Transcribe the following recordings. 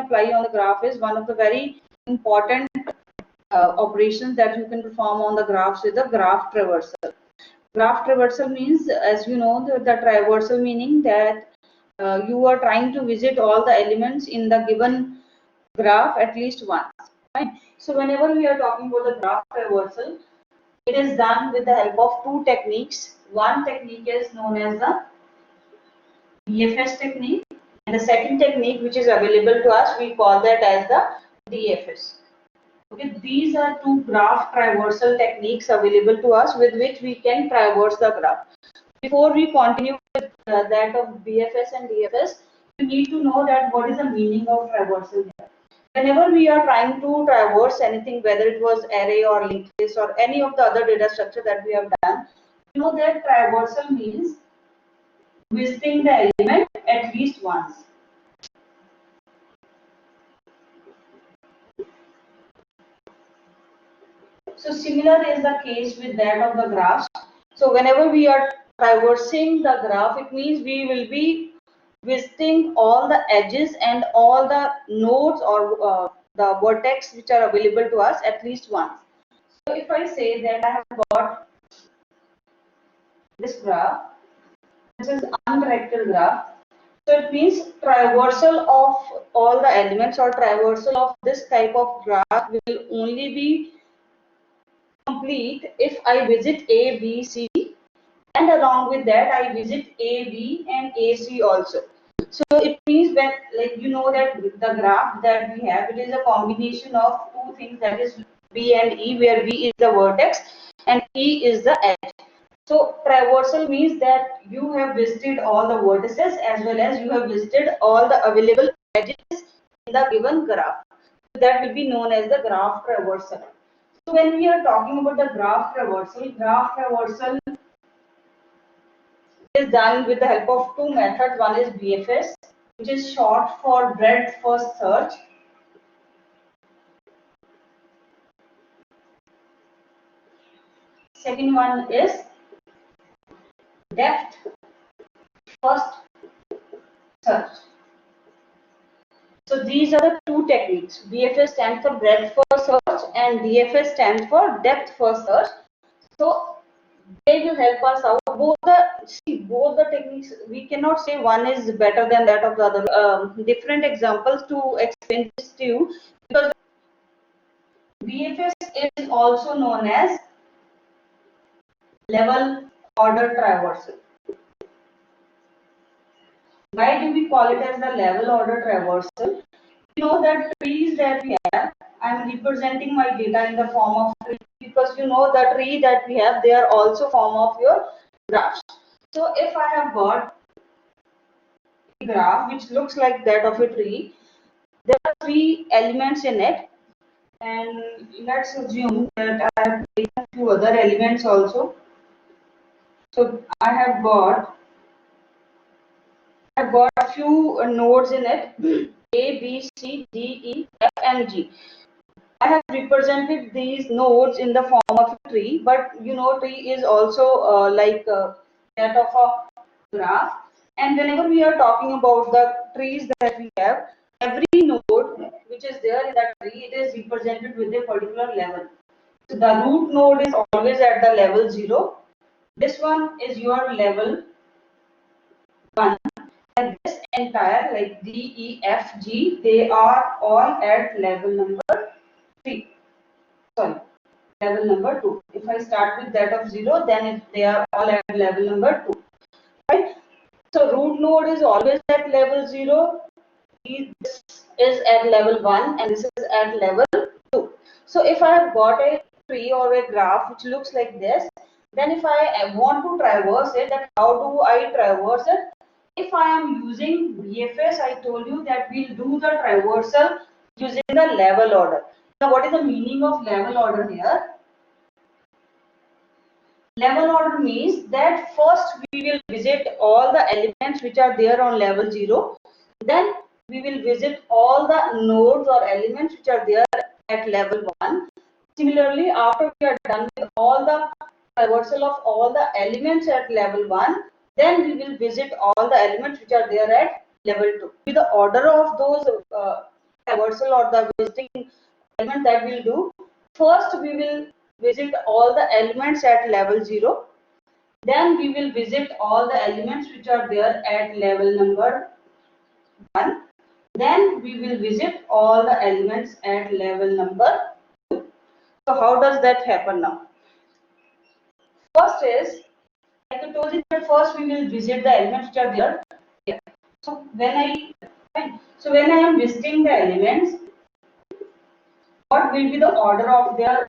apply on the graph is one of the very important operations that you can perform on the graphs is the graph traversal. Graph traversal means, as you know, the traversal meaning that you are trying to visit all the elements in the given graph at least once. Right? So whenever we are talking about the graph traversal, it is done with the help of two techniques. One technique is known as the BFS technique, and the second technique which is available to us, we call that as the DFS. Okay, these are two graph traversal techniques available to us with which we can traverse the graph. Before we continue with that of BFS and DFS, you need to know that what is the meaning of traversal here. Whenever we are trying to traverse anything, whether it was array or linked list or any of the other data structure that we have done, you know that traversal means visiting the element at least once. So similar is the case with that of the graphs. So whenever we are traversing the graph, it means we will be visiting all the edges and all the nodes or the vertex which are available to us at least once. So if I say that I have got this graph, this is undirected graph. So it means traversal of all the elements or traversal of this type of graph will only be complete if I visit A, B, C, and along with that I visit A, B and AC also. So it means when, like, you know that the graph that we have, it is a combination of two things, that is B and E, where B is the vertex and E is the edge. So traversal means that you have visited all the vertices as well as you have visited all the available edges in the given graph. So that will be known as the graph traversal. So when we are talking about the graph traversal is done with the help of two methods. One is BFS, which is short for breadth first search. Second one is depth first search. So these are the two techniques. BFS stands for breadth first search and DFS stands for depth first search. So they will help us out. Both the techniques, we cannot say one is better than that of the other. Different examples to explain this to you, because BFS is also known as level order traversal. Why do we call it as the level order traversal? You know that trees that we have, I am representing my data in the form of tree, because you know the tree that we have, they are also form of your graphs. So if I have got a graph which looks like that of a tree, there are three elements in it, and let's assume that I have taken a few other elements also. So I have got a few nodes in it, A, B, C, D, E, F, and G. I have represented these nodes in the form of a tree, but you know tree is also that of a graph. And whenever we are talking about the trees that we have, every node which is there in that tree, it is represented with a particular level. So the root node is always at the level 0. This one is your level 1. And this entire, like D, E, F, G, they are all at level number 3. Sorry, level number 2. If I start with that of 0, then they are all at level number 2. Right? So root node is always at level 0. This is at level 1 and this is at level 2. So if I have got a tree or a graph which looks like this, then if I want to traverse it, then how do I traverse it? If I am using BFS, I told you that we'll do the traversal using the level order. Now what is the meaning of level order here? Level order means that first we will visit all the elements which are there on level 0. Then we will visit all the nodes or elements which are there at level 1. Similarly, after we are done with all the traversal of all the elements at level 1, then we will visit all the elements which are there at level 2. The order of those traversal or the visiting element that we'll do, first we will visit all the elements at level 0. Then we will visit all the elements which are there at level number 1. Then we will visit all the elements at level number 2. So how does that happen now? First is, like I told you that first we will visit the elements which are there here. So when I am visiting the elements, what will be the order of their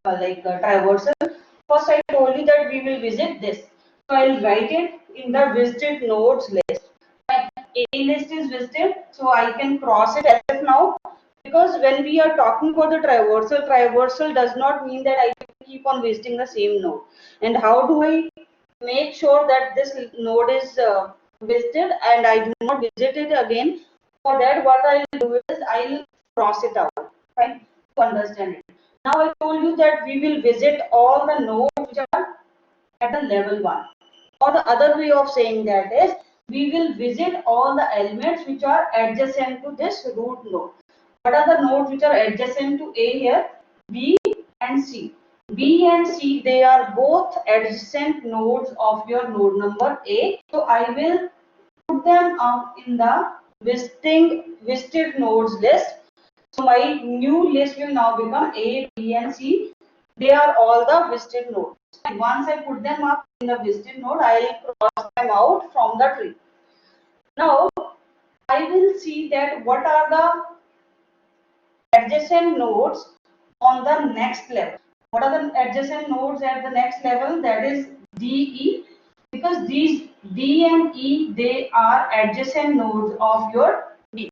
traversal? First I told you that we will visit this. So I will write it in the visited nodes list. My A list is visited, so I can cross it as of now. Because when we are talking about the traversal does not mean that I keep on visiting the same node. And how do I make sure that this node is visited and I do not visit it again? For that, what I'll do is I'll cross it out, right, to understand it. Now I told you that we will visit all the nodes which are at the level 1. Or the other way of saying that is, we will visit all the elements which are adjacent to this root node. What are the nodes which are adjacent to A here? B and C. B and C, they are both adjacent nodes of your node number A. So I will put them up in the visited nodes list. So my new list will now become A, B and C. They are all the visited nodes. And once I put them up in the visited node, I will cross them out from the tree. Now I will see that what are the adjacent nodes on the next level. What are the adjacent nodes at the next level? That is D, E. Because these D and E, they are adjacent nodes of your B.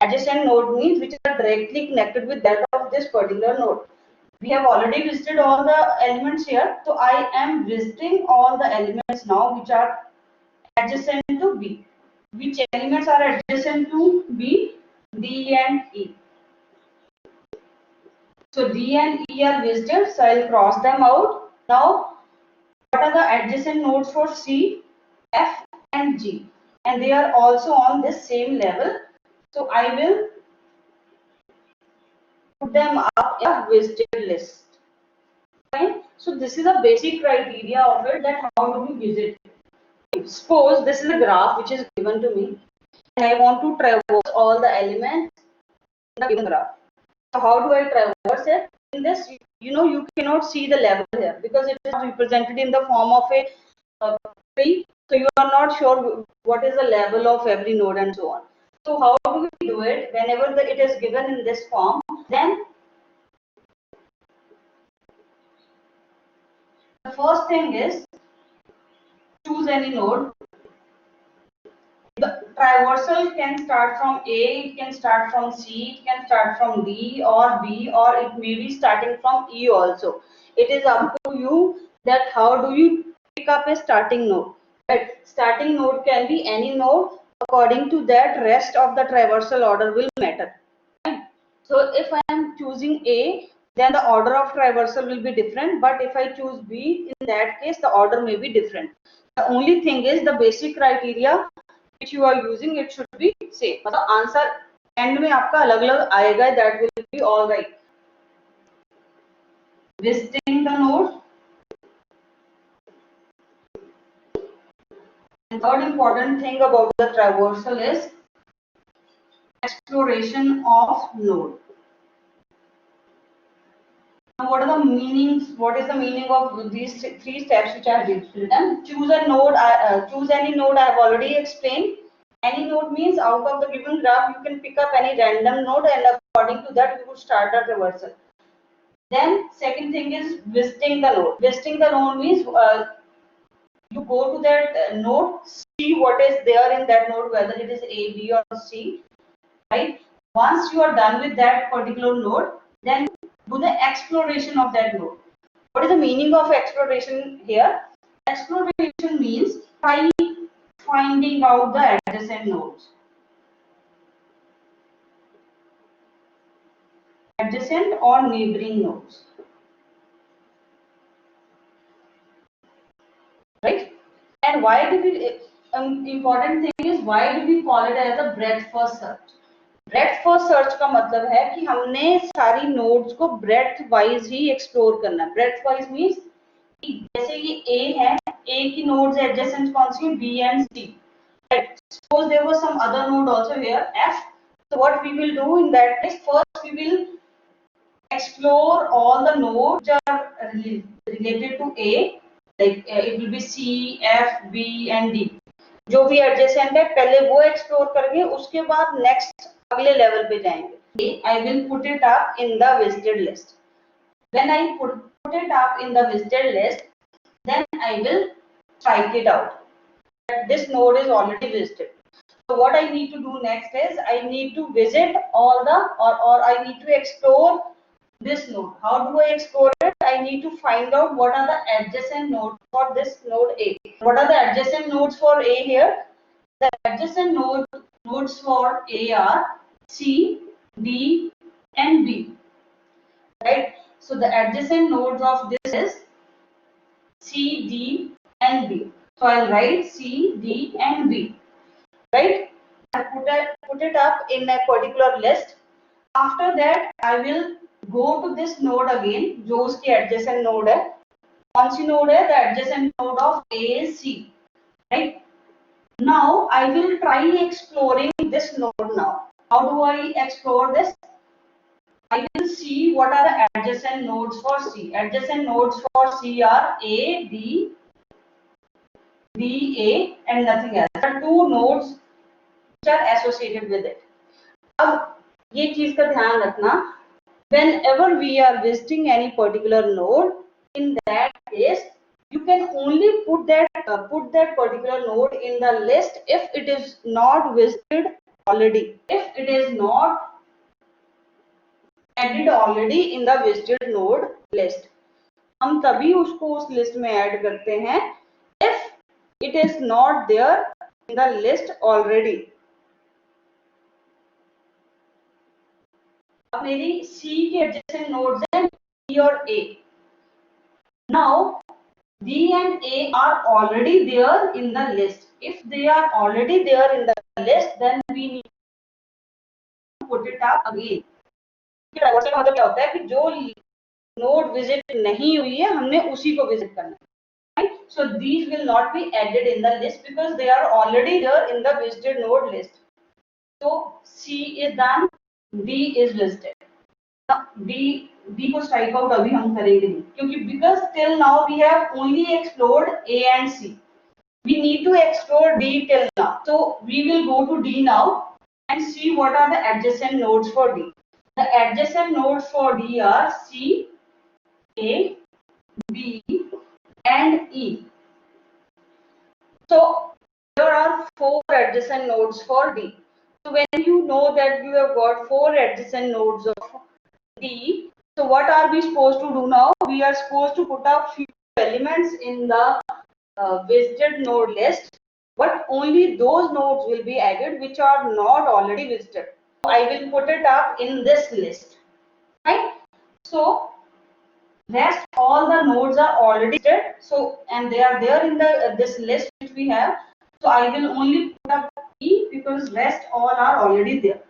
Adjacent node means which are directly connected with that of this particular node. We have already visited all the elements here. So I am visiting all the elements now which are adjacent to B. Which elements are adjacent to B? D and E. So D and E are visited, so I'll cross them out. Now, what are the adjacent nodes for C, F and G? And they are also on this same level. So I will put them up in a visited list. Fine. So this is a basic criteria of it, that how do we visit. Suppose this is a graph which is given to me and I want to traverse all the elements in the given graph. So how do I traverse it? In this, you cannot see the level here because it is represented in the form of a tree. So you are not sure what is the level of every node and so on. So how do we do it? Whenever it is given in this form, then the first thing is choose any node. The traversal can start from A, it can start from C, it can start from D or B, or it may be starting from E also. It is up to you that how do you pick up a starting node. Right? Starting node can be any node. According to that, rest of the traversal order will matter. Right? So if I am choosing A, then the order of traversal will be different. But if I choose B, in that case, the order may be different. The only thing is the basic criteria which you are using, it should be same. मतलब answer and में आपका अलग अलग आएगा, that will be all right. Visiting the node. And third important thing about the traversal is exploration of node. Now what are the meanings? What is the meaning of these three steps which I have written? Choose a node. Choose any node. I have already explained. Any node means out of the given graph you can pick up any random node and according to that you would start the traversal. Then second thing is visiting the node. Visiting the node means you go to that node, see what is there in that node, whether it is A, B or C, right? Once you are done with that particular node, then do the exploration of that node. What is the meaning of exploration here? Exploration means try finding out the adjacent nodes. Adjacent or neighboring nodes. Right? And why do we, important thing is, why do we call it as a breadth first search? Breadth first search का मतलब है कि हमने सारी nodes को breadth wise ही explore करना है। Breadth wise means जैसे ये ए है, ए की नोड्स एडजेसेंट कौन सी है, B and C, right. Suppose there was some other node also here, F. So what we will do in that case, first we will explore all the nodes which are related to A, like it will be C, F, B and D. जो भी adjacent है पहले वो explore करेंगे, उसके बाद next अगले level पे जाएंगे। I will put it up in the visited list. When I put it up in the visited list, then I will strike it out that this node is already visited. So what I need to do next is I need to visit all the or I need to explore this node. How do I explore it? I need to find out what are the adjacent nodes for this node A. What are the adjacent nodes for A here? The adjacent nodes for A are C, D and B. Right? So the adjacent nodes of this is C, D and B. So I'll write C, D and B. Right? I put it up in a particular list. After that I will go to this node again, जो उसकी adjacent node है. कौन सी node है? The adjacent node of A is C. Right? Now I will try exploring this node now. How do I explore this? I will see what are the adjacent nodes for C. Adjacent nodes for C are A, B, A and nothing else. There are two nodes which are associated with it. अब ये चीज का ध्यान रखना, whenever we are visiting any particular node, in that case you can only put that particular node in the list if it is not visited already. If it is not added already in the visited node list, हम तभी उसको उस list में add करते हैं if it is not there in the list already. अब मेरी C के adjacent nodes हैं D और A. Now D and A are already there in the list. If they are already there in the list, then we need to put it up again. डाइवर्सल का मतलब क्या होता है कि जो नोड विजिट नहीं हुई है हमने उसी को विजिट करना है, right? So these will not be added in the list because they are already there in the visited node list. So C is done, D is listed. D को strike out अभी हम करेंगे नहीं, क्योंकि because till now we have only explored A and C. We need to explore D till now. So we will go to D now and see what are the adjacent nodes for D. The adjacent nodes for D are C, A, B and E. So there are 4 adjacent nodes for D. So when you know that you have got 4 adjacent nodes of D, so what are we supposed to do now? We are supposed to put up few elements in the visited node list, but only those nodes will be added which are not already visited. So I will put it up in this list, right? So rest all the nodes are already visited, so and they are there in the this list which we have. So I will only put up E because rest all are already there.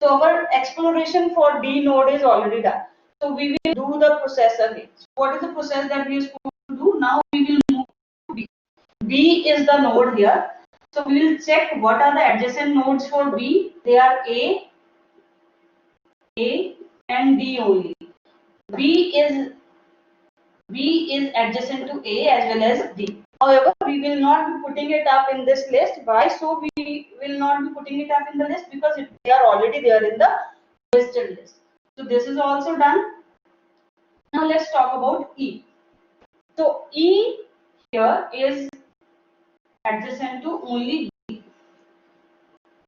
So our exploration for D node is already done. So we will do the process again. So what is the process that we are supposed to do? Now we will move to B. B is the node here. So we will check what are the adjacent nodes for B. They are A and D only. B is adjacent to A as well as D. However, we will not be putting it up in this list. Why so? We will not be putting it up in the list because they are already there in the listed list. So this is also done. Now let's talk about E. So E here is adjacent to only D.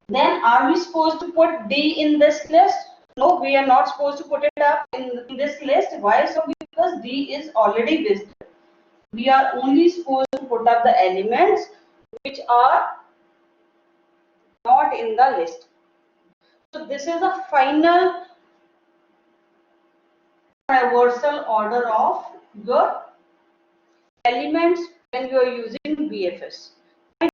Then are we supposed to put D in this list? No, we are not supposed to put it up in this list. Why so? Because D is already visited. We are only supposed to put up the elements which are not in the list. So this is the final traversal order of your elements when you are using BFS.